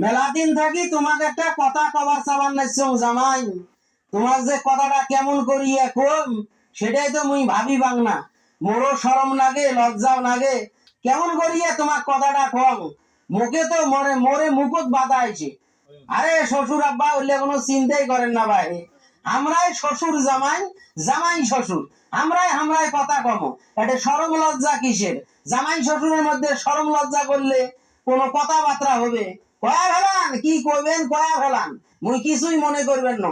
মেলা দিন থাকি তোমাকে একটা কথা কবার চাবার নাইছো জামাই। তোমার যে কথাটা কেমন করিয়া কম সেটাই তো মুই ভাবি বাং না। মোরও শরম লাগে, লজ্জাও লাগে। কেমন করিয়া তোমার কথাটা কম, মুখে তো মরে মরে মুকুট বাঁধা হয়েছে। আরে শ্বশুর আব্বা হইলে কোনো চিন্তাই করেন না ভাই। আমরাই শ্বশুর জামাই, জামাই শ্বশুর, আমরাই কথা কম। এটা শরম লজ্জা কিসের? জামাই শ্বশুরের মধ্যে শরম লজ্জা করলে কোনো কথাবার্তা হবে? কয়া ফেলান কি করবেন, কয়া ফেলান, মুই কিছুই মনে করবেন না।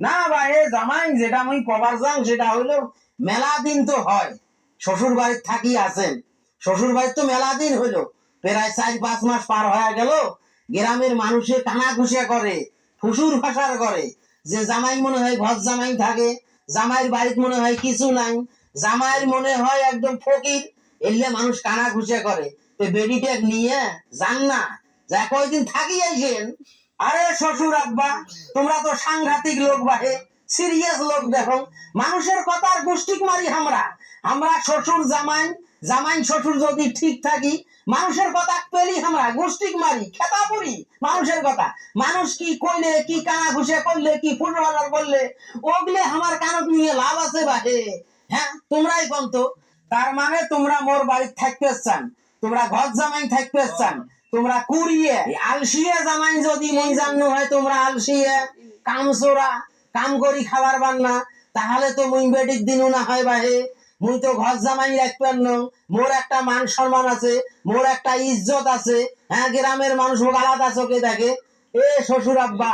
না ভাই, জামাই যেটা মুই কবার যাং সেটা হইলো মেলা দিন তো হয় শ্বশুর বাড়ির থাকি আছেন। শ্বশুর বাড়ির তো মেলা দিন হইলো, প্রায় 4-5 মাস পার হয়ে গেল। গ্রামের মানুষে কানা ঘুষা করে, ফুসুর ফাসার করে যে জামাই মনে হয় ঘর জামাই থাকে, জামাইয়ের বাড়িতে মনে হয় কিছু নাই, জামাইয়ের মনে হয় একদম ফকির। এলে মানুষ কানা ঘুষা করে। তো বেডিটা নিয়ে যান না, যা কয়দিন থাকি আইছেন। আরে শ্বশুর আব্বা, তোমরা তো সাংঘাতিক লোক বাহে, সিরিয়াস লোক দেখো। মানুষের কথার গোষ্ঠীক মারি আমরা। আমরা শ্বশুর জামাই, জামাই শ্বশুর যদি ঠিক থাকি, মানুষের কথা পেলি আমরা গোষ্ঠীক মারি, খেতা পড়ি মানুষের কথা। মানুষ কি কইলে, কি কানা ঘুষে করলে, কি ফুটবলার করলে, ওগুলো আমার কানত নিয়ে লাভ আছে বাহে? হ্যাঁ, তোমরাই কন্ত। তার মানে তোমরা মোর বাড়িতে থাকতে চান, তোমরা ঘর জামাই থাকতে চান, তোমরা কুড়িয়ে আলসিয়ে জামাই যদি মই জানো হয়, তোমরা আলসিয়ে কামচোরা কাম করি খাবার বান্না, তাহলে তো মুই বেটিক দিনও না হয় বাহে। মুই তো ঘর জামাই রাখবেন না, মোর একটা মান সম্মান আছে, মোর একটা ইজ্জত আছে। হ্যাঁ, গ্রামের মানুষ মোক আলাদা চোখে দেখে। এ শ্বশুর আব্বা,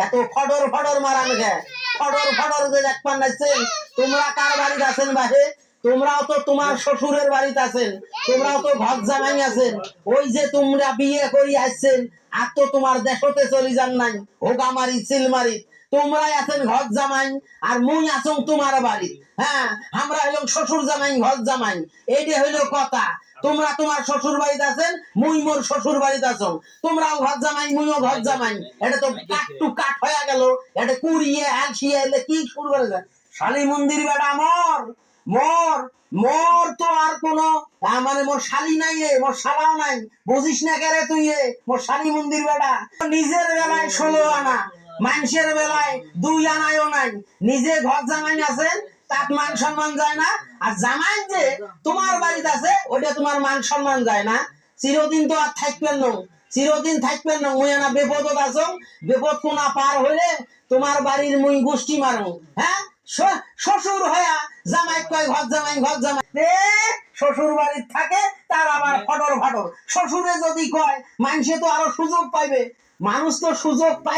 এত ফডর ফডর মারান গে, ফডর ফডর যে দেখবার নাইছেন। তোমরা কার বাড়িতে আছেন বাহে? তোমরাও তো তোমার শ্বশুরের বাড়িতে আছেন, তোমরাও তো ঘর জামাই আছেন। ওই যে তোমরা বিয়ে করি আসছেন, আর তো তোমার দেশতে চলি যান নাই, হোগামারি সিলমারি। তোমরাই আছেন ঘর জামাই, আর মুই আছো তোমার বাড়ি। হ্যাঁ, আমরা হইলাম শ্বশুর জামাই, ঘর জামাই, এইটা হইলো কথা। তোমরা তোমার শ্বশুর বাড়িতে আছেন, মুই মোর শ্বশুর বাড়িতে আছো। তোমরাও ঘর জামাই, মুইও ঘর জামাই। এটা তো কাট টু কাট হয়ে গেল। এটা কুড়িয়ে আলসিয়ে এলে কি শুরু করে যায়? শালী মন্দির বেটা মোর, মোর মোর তো আর কোন মানে মোর শালি নাই রে, মোর শালাও নাই। বুঝিস না কেরে তুই? মোর শালি মন্দির বেটা। নিজের বেলায় 16 আনা, মানুষের বেলায় 2 আনায়ও নাই। নিজে ঘর জামাই আছেন, তার মান সম্মান যায় না। আর জামাই যে তোমার বাড়িতে আছে, ওইটা তোমার মান সম্মান যায় না। চিরদিন তো আর থাকবেন না, চিরদিন থাকবেন না। মুই না বিপদত আছো, বিপদ কোনা পার হইলে তোমার বাড়ির মুই গোষ্ঠী মারো। হ্যাঁ, শ্বশুর হয়া জামাই কয় ঘর জামাই, ঘর জামাই। শ্বশুর বাড়ির থাকে তার আবার ফটর ফাটর। শ্বশুরে যদি কয়, মানুষে তো আরো সুযোগ পাইবে। মানুষ তো সুযোগ পাই।